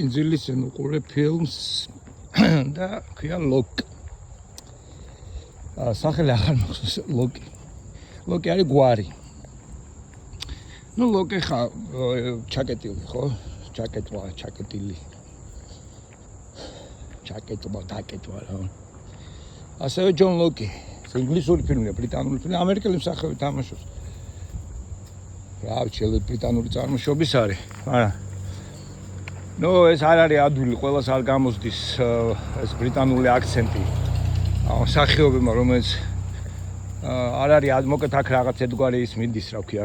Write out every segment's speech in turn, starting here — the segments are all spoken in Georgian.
ინძილის უყურე ფილმს და ქვია ლოკ. სახელი ახალ მოხსნეს ლოკი. ლოკი არის გვარი. ლოკი ხა ჩაკეტილი ხო? ჩაკეტილი. ჩაკეტვა, დაკეტვა რა. ასევე ჯონ ლოკი. ინგლისური ფილმია, ბრიტანული ფილმი, ამერიკელი მსახიობი თამაშობს. რა ვიცი, ბრიტანული წარმოშობის არის, მაგრამ ეს არ არის ადვილი, ყველას არ გამოსდის ეს ბრიტანული აქცენტი. მსახიობებმა, რომელიც არ არის მოკეთ აქ რაღაც ერთგვარი ის მიდის, რა ვქია,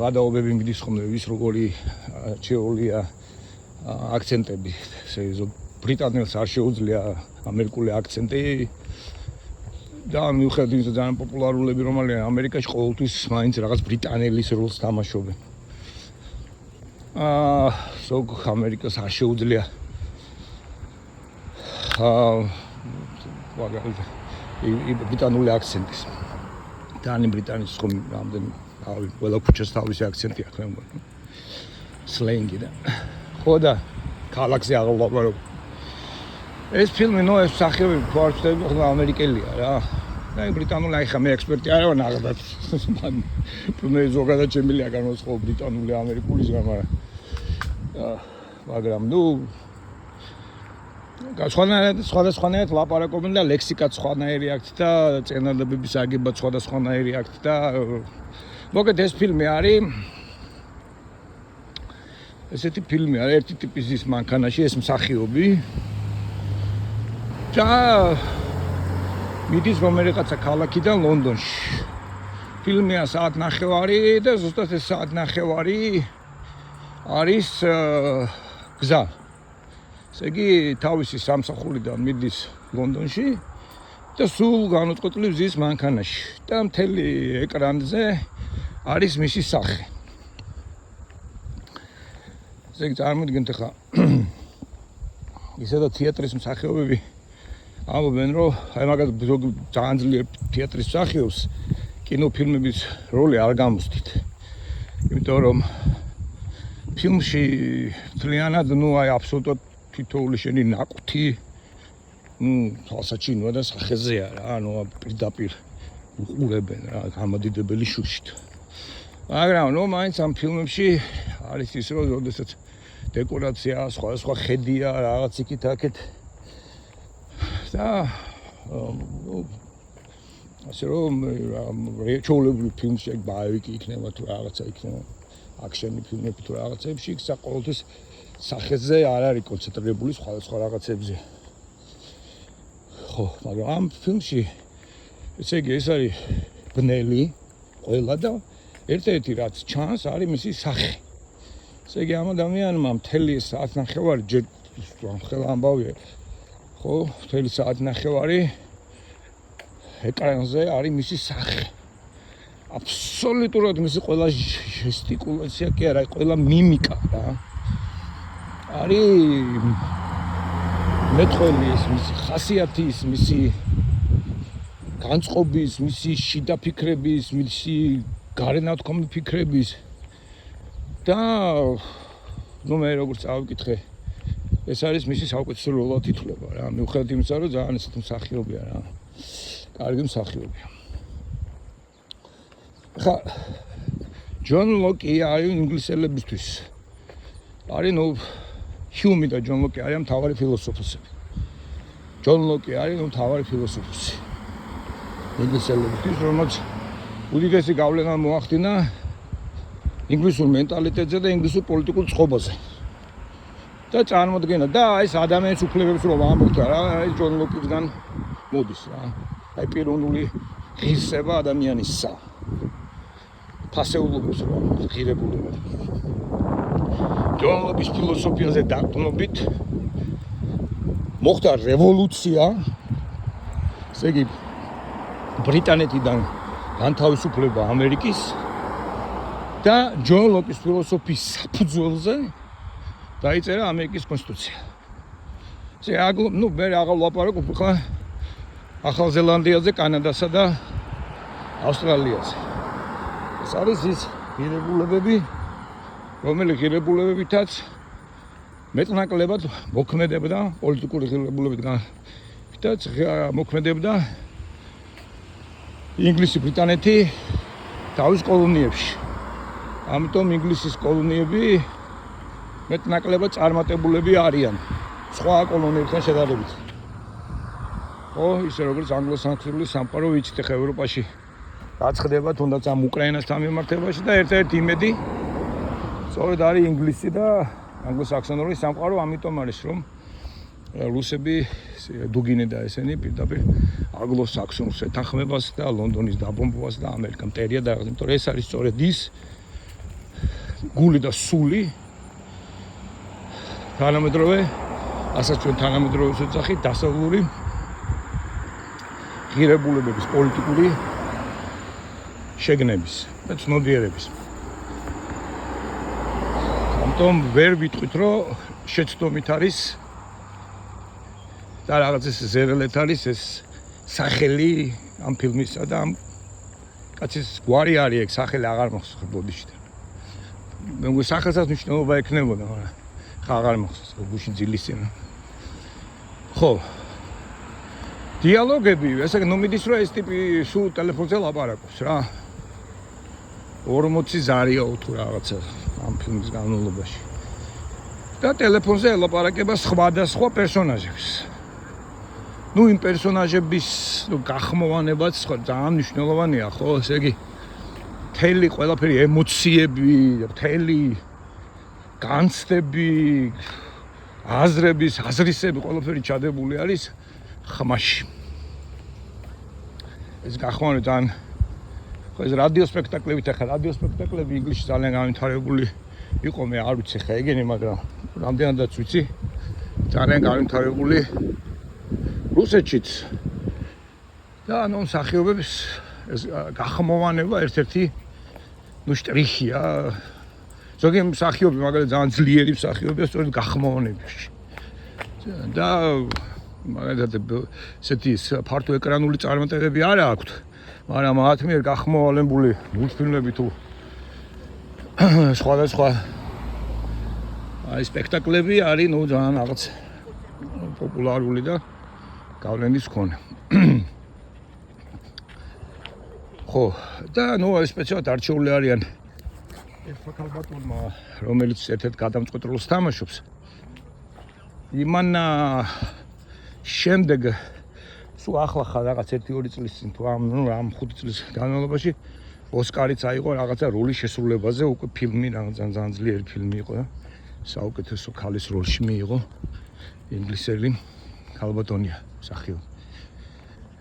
გადაობები მიდის ხოლმე, ვის როგორი შეუძლია აქცენტები, ბრიტანელს არ შეუძლია ამერიკული აქცენტი და მიუხედავად იმისა, ძალიან პოპულარულები რომ არიან ამერიკაში, ყოველთვის მაინც რაღაც ბრიტანელის როლს თამაშობენ. ზოგ ამერიკას არ შეუძლია ბრიტანული აქცენტის. დანი ბრიტანის ხომ რამდენი ყველა ქუჩას თავისი აქცენტი აქვს, მე მგონი. სლენგი და ხო და ქალაქზე აღლაპარაკ. ეს ფილმი ეს მსახიობი თუ არ ვწდები, ხო ამერიკელია რა. და ბრიტანული აი ხა მე ექსპერტი არ ვარ ნახდათ. მე ზოგადად შემილია განვასხვაო ბრიტანული ამერიკულისგან, მაგრამ სხვადასხვანაირად ლაპარაკობენ და ლექსიკაც სხვანაირი აქვს და წენალებების აგება სხვადასხვანაირი აქვს და მოგეთ ეს ფილმი არის ესეთი ფილმი არის ერთი ტიპის ის მანქანაში ეს მსახიობი და მიდის რომელიღაცა ქალაქიდან ლონდონში. ფილმია საათნახევარი და ზუსტად ეს საათნახევარი არის გზა. ესე იგი თავისი სამსახურიდან მიდის ლონდონში და სულ განუწყვეტლივ ზის მანქანაში და მთელი ეკრანზე არის მისი სახე. ესე იგი წარმოიდგინეთ ხა ისედაც თეატრის მსახიობები ამბობენ რომ აი მაგალითად ძალიან ძლიერ თეატრის მსახიობს კინოფილმების როლი არ გამოსდით. იმიტომ რომ ფილმში მთლიანად აი აბსოლუტურად თითოეული შენი ნაკვთი თვალსაჩინოა და სახეზეა რა, პირდაპირ უყურებენ რა, გამადიდებელი შუშით. მაგრამ მაინც ამ ფილმებში არის ის რომ როდესაც დეკორაცია, სხვა ხედია, რაღაც იქით-აქეთ და ასე რომ ჩაოლებრივ ფილმში ბაევიკი იქნება თუ რაღაცა იქნება, აქშენი ფილმები თუ რაღაცებში, იქ საყოველთაოდ სახეზე არ არის კონცენტრირებული სხვადასხვა რაღაცებზე. ხო, მაგრამ ამ ფილმში ესე იგი ეს არის ბნელი ყველა და ერთ-ერთი რაც ჩანს არის მისი სახე. ესე იგი ამ ადამიანმა მთელი საათნახევარი ჯერ ხელა ამბავია ხო, მთელი საათნახევარი ეკრანზე არის მისი სახე. აბსოლუტურად მისი ყველა ჟესტიკულაცია კი არა, ყველა მიმიკა რა. არის მეტყველი ის მისი ხასიათი, მისი განწყობის, მისი შიდა ფიქრების, მისი გარენათქმული ფიქრების და მე როგორც წავიკითხე ეს არის მისი საუკეთესო როლად ითვლება რა. მიუხედავად იმისა, რომ ძალიან ისეთი მსახიობია რა. კარგი მსახიობია. ხა ჯონ ლოკი არის ინგლისელებისთვის. არის ჰიუმი და ჯონ ლოკი არიან მთავარი ფილოსოფოსები. ჯონ ლოკი არის მთავარი ფილოსოფოსი. ინგლისელებისთვის, რომელიც უდიდესი გავლენა მოახდინა ინგლისურ მენტალიტეტზე და ინგლისურ პოლიტიკურ წყობაზე. და წარმოდგენა და ეს ადამიანის უფლებებს რომ ამბობთ რა, ეს ჯონ ლოკისგან მოდის რა. აი პიროვნული ღირსება ადამიანისა. ფასეულობებს რომ ღირებულება. ჯონ ლოკის ფილოსოფიაზე დაყრდნობით მოხდა რევოლუცია. ესე იგი ბრიტანეთიდან განთავისუფლება ამერიკის და ჯონ ლოკის ფილოსოფიის საფუძველზე დაიწერა ამერიკის კონსტიტუცია. მე აღარ ვლაპარაკობ ხა ახალ ზელანდიაზე, კანადასა და ავსტრალიაზე. ეს არის ის ღირებულებები, რომელი ღირებულებებითაც მეტნაკლებად მოქმედებდა პოლიტიკური ღირებულებიდან და მოქმედებდა ინგლისი, ბრიტანეთი თავის კოლონიებში. ამიტომ ინგლისის კოლონიები მეტნაკლებად წარმატებულები არიან სხვა კოლონიებთან შედარებით. ისე როგორც ანგლო-საქსონური სამყარო ვიცით ხა ევროპაში რაც ხდება თუნდაც ამ უკრაინასთან მიმართებაში და ერთ-ერთი იმედი სწორედ არის ინგლისი და ანგლო-საქსონური სამყარო, ამიტომ არის რომ რუსები დუგინე და ესენი პირდაპირ ანგლო-საქსონურს ეთანხმებას და ლონდონის დაბომბვას და ამერიკამ ტერია დააღწია, იმიტომ რომ ეს არის სწორედ ის გული და სული თანამედროვე, ასაც ჩვენ თანამედროვე ვეძახით დასავლური ღირებულებების პოლიტიკური შეგნების და ცნობიერების. ამიტომ ვერ ვიტყვით, რომ შეცდომით არის და რაღაც ეს ზერელეთ არის ეს სახელი ამ ფილმისა და ამ კაცის გვარი არის ეგ სახელი აღარ მოხსოვს ბოდიში. მე მგონი სახელსაც მნიშვნელობა ექნებოდა, მაგრამ ხა აღარ მოხსოვს გუშინ ძილისინა. ხო. დიალოგები, ესე იგი, მიდის რომ ეს ტიპი სულ ტელეფონზე ლაპარაკობს რა. 40 ზარია თუ რაღაცა ამ ფილმის განმავლობაში. და ტელეფონზე ელაპარაკება სხვადასხვა პერსონაჟებს. იმ პერსონაჟების გახმოვანებაც ძალიან მნიშვნელოვანია, ხო, ესე იგი მთელი ყველაფერი ემოციები, მთელი განცდები, აზრისები ყველაფერი ჩადებული არის ხმაში. ეს გახმოვანება ძალიან ხო ეს რადიო სპექტაკლებით ახლა რადიო სპექტაკლები ინგლისში ძალიან განვითარებული იყო, მე არ ვიცი ხა ეგენი, მაგრამ რამდენადაც ვიცი ძალიან განვითარებული რუსეთშიც და მსახიობებს ეს გახმოვანება ერთ-ერთი შტრიხია. ზოგი მსახიობი მაგალითად ძალიან ძლიერი მსახიობია სწორედ გახმოვანებაში. და მაგალითად ესეთი ფართო ეკრანული წარმატებები არა აქვთ, მაგრამ მათ მიერ გახმოვანებული მულტფილმები თუ სხვადასხვა სპექტაკლები არის ძალიან რაღაც პოპულარული და გავლენის მქონე. ხო, და სპეციალურად არჩეული არიან ერთმა ქალბატონმა, რომელიც ერთ-ერთ გადამწყვეტ როლს თამაშობს. იმან შემდეგ სულ ახლა რაღაც 1-2 წლის წინ თუ ამ 5 წლის განმავლობაში ოსკარიც აიღო რაღაცა როლის შესრულებაზე, უკვე ფილმი ძალიან ძლიერი ფილმი იყო და საუკეთესო ქალის როლში მიიღო ინგლისელი ქალბატონია მსახიობი.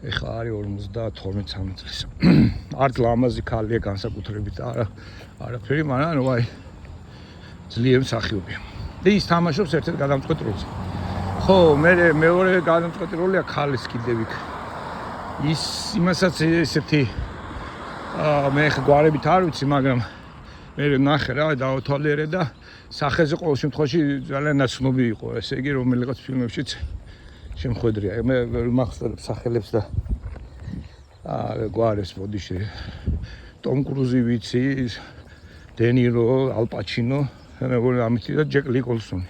ეხლა არის 52-53 წლის. არც ლამაზი ქალია განსაკუთრებით არაფერი, მაგრამ ძლიერი მსახიობია. და ის თამაშობს ერთ-ერთ გადამწყვეტ როლს. ხო, მეორე გადამწყვეტ როლია ქალის კიდევ იქ. იმასაც ესეთი მე ხა გვარებით არ ვიცი, მაგრამ მე ნახე რა დავთვალიერე და სახეზე ყოველ შემთხვევაში ძალიან ნაცნობი იყო. ესე იგი რომელიღაც ფილმებშიც შემხედრია. მე მახსოვს სახელებს და გვარებს ბოდიში. ტომ კრუზი ვიცი, დენირო, ალ პაჩინო, მე მგონი ამით და ჯეკ ნიკოლსონი.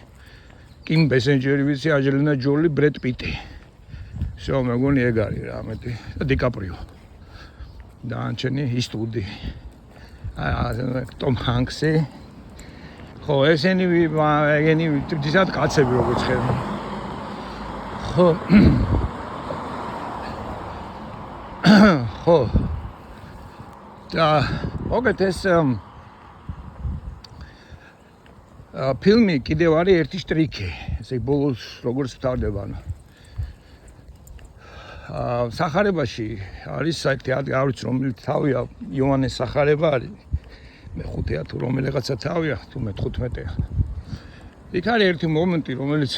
კიმ ბესენჯერი ვიცი, აჯელინა ჯოლი, ბრედ პიტი. всё, მე მგონი ეგ არის რა ამეთი და დიკაპრიო. დანჩენი ისტუდი. ტომ ჰანქსი. ხო, ესენი ძისად კაცები როგორც ხედავ. ხო. ხო. და მოგეთ ეს ფილმი კიდევ არის ერთი შტრიქი. ესე ბოლოს როგორც ვთარდება. სახარებაში არის საერთოდ არ ვიცი რომელიც თავია იოანეს სახარება არის. მე-5-ია თუ რომელიღაცა თავია, თუ მე-15-ია. იქ არის ერთი მომენტი, რომელიც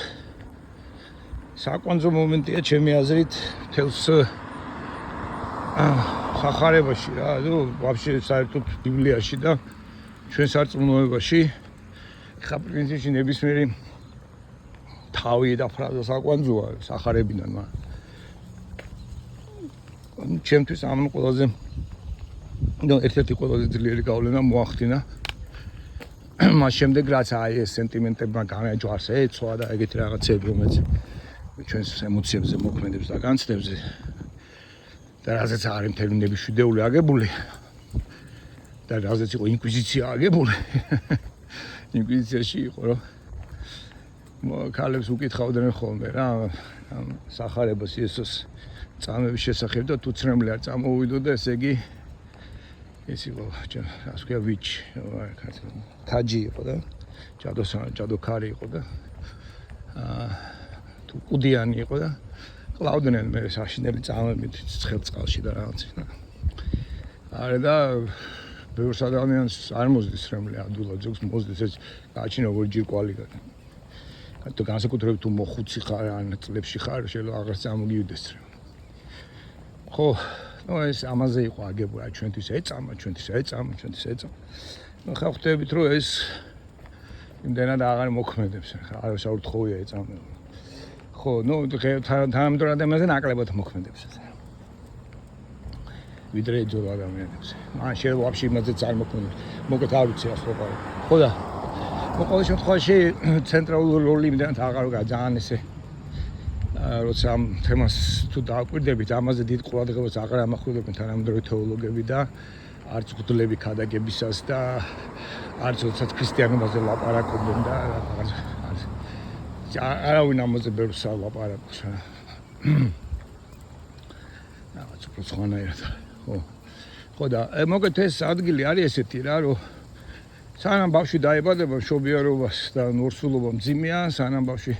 საკვანძო მომენტია ჩემი აზრით თელს სახარებაში რა, ვაფშე საერთოდ ბიბლიაში და ჩვენ სარწმუნოებაში. ხა პრინციპში ნებისმიერი თავი და ფრაზა საკვანძოა სახარებიდან, მაგრამ ჩემთვის ამ ყველაზე ერთ-ერთი ყველაზე ძლიერი გავლენა მოახდინა მას შემდეგ რაც აი ეს სენტიმენტებმა გამეჯვარს ეცვა და ეგეთი რაღაცები რომელიც ჩვენს ემოციებზე მოქმედებს და განცდებზე და რაზეც არის მთელი ნებისმიერი აგებული და რაზეც იყო ინკვიზიცია აგებული ინკვიზიციაში იყო რომ ქალებს უკითხავდნენ ხოლმე რა სახარებას იესოს წამების შესახებ და თუ ცრემლი არ წამოვიდო და ესე იგი ეს იყო ასე ვქია ვიჩ თაჯი იყო და ჯადოქარი იყო და თუ ყუდიანი იყო და ყლავდნენ მე საშინელი წამებით ცხელ წყალში და რაღაც არა და ბევრს ადამიანს არ მოსდის ცრემლი ადვილად ზოგს მოსდის ეს გააჩინა ორი ჯერ კვალი თუ განსაკუთრებით თუ მოხუცი ხარ ან წლებში ხარ შეიძლება აღარ წამოგივიდეს ცრემლი ხო ნუ ეს ამაზე იყო აგებული ჩვენთვის ეწამა ნუ ხა ხვდებით რომ ეს იმდენად აღარ მოქმედებს ხა არავის უთხოვია ეწამა ხო ნუ თანამედროვე ადამიანზე ნაკლებად მოქმედებს ეს ვიდრე ეძოლა ადამიანებს მან შეიძლება ვაფშე იმაზე წარმოქმნას მოკეთ არ ვიცი ახლა ხო და ყოველ შემთხვევაში ცენტრალური როლი იმდენად აღარ ძალიან ესე როცა ამ თემას თუ დააკვირდებით ამაზე დიდ ყურადღებას აღარ ამახვილებენ თანამედროვე თეოლოგები და არც გვდლები ქადაგებისას და არც როდესაც ქრისტიანობაზე ლაპარაკობენ და არავინ ამაზე ბევრს არ ლაპარაკობს რაღაც უფრო სხვანაირად ხო და მოგეთ ეს ადგილი არის ესეთი რა რომ სანამ ბავშვი დაიბადება მშობიარობას და ნორსულობა მძიმეა სანამ ბავშვი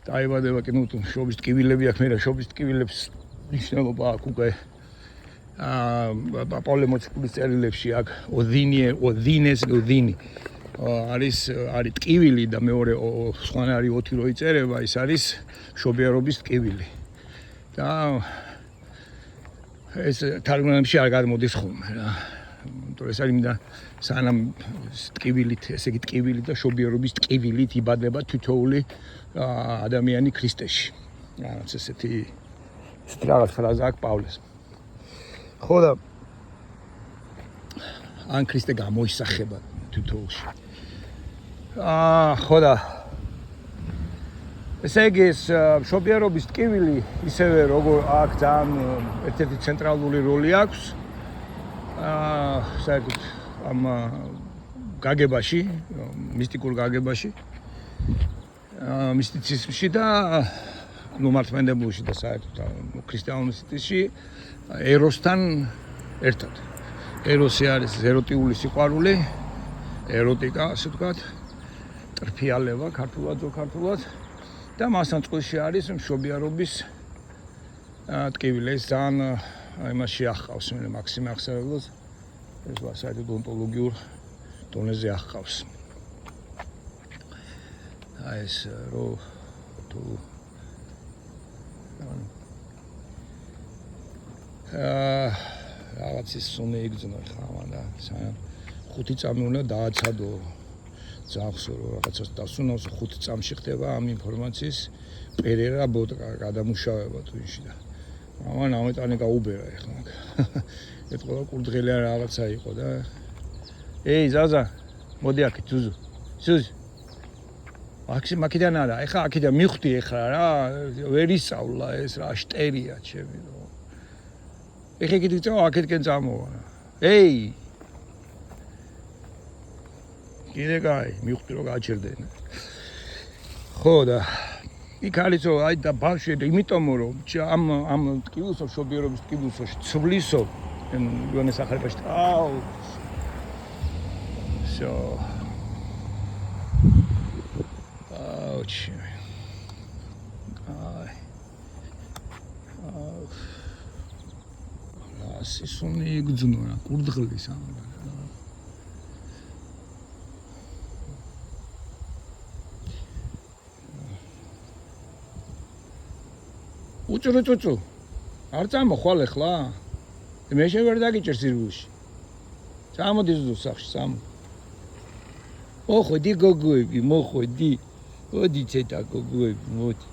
დაიბადება კი ნუ შობის ტკივილები აქვს მე რა შობის ტკივილებს ნიშნულობა აქვს უკვე პოლემოციკულის წერილებში აქვს ოდინი არის ტკივილი და მეორე სხვანაირი ოთი რო იწერება ის არის შობიარობის ტკივილი და ეს თარგმანებში არ გამოდის ხოლმე რა იმიტომ ეს არის მინდა სანამ ტკივილით ესე იგი ტკივილი და შობიარობის ტკივილით იბადება თითოეული ადამიანი ქრისტეში რაღაც ესეთი რაღაც ფრაზა აქვს პავლეს ხო და ან ქრისტე გამოისახება თითოეულში ხო და ესე იგი ეს შობიარობის ტკივილი ისევე როგორ აქ ძალიან ერთ-ერთი ცენტრალური როლი აქვს საერთოდ ამ გაგებაში მისტიკურ გაგებაში მისტიციზმში და ნუ მართლმადიდებლობაში და საერთოდ ქრისტიანობაში ეროსთან ერთად ეროსი არის ეროტიული სიყვარული ეროტიკა ასე ვთქვათ ტრფიალება ქართულად და მასთან წყვილში არის მშობიარობის ტკივილი ეს ძალიან იმაში ახყავს მაქსიმე ახსენებელს ეს საერთოდ ონტოლოგიურ დონეზე ახყავს ეს რო თუ რაღაც ის სუნე იგზნო ხა და ხუთი წამი უნდა დააცადო ძახსო რომ რაღაცას დასუნავს 5 წამში ხდება ამ ინფორმაციის პერერა ბოტკა გადამუშავება თუ ისე და ამან ამეტანი გაუბერა ეხლა ეთქვა კურდღელი რაღაცა იყო და ეი ზაზა მოდი აქ ზუზუ აქედან არა ეხლა აქედან მივხვდი ეხლა რა ვერ ისწავლა ეს რა შტერია ჩემი რომ ეხლა კიდე წავა აქედკენ წამოვა ეი კიდე გაი მივხვდი რომ გაჩერდნენ ხო და იქ არისო აი და ბავშვი იმიტომ რომ ამ ტკივილსო შობიარობის ტკივილსო ცვლისო იონეს ახალბაში აუ შო სისუნი იგძნო რა კურდღლის ამ უწუწუწუ არ წამოხვალ ახლა მე შევარ დაგიჭერ სირბულში წამოდი ზუსტ სახში წამო მოხვედი გოგოები მოდი ცეტა გოგოები მოდი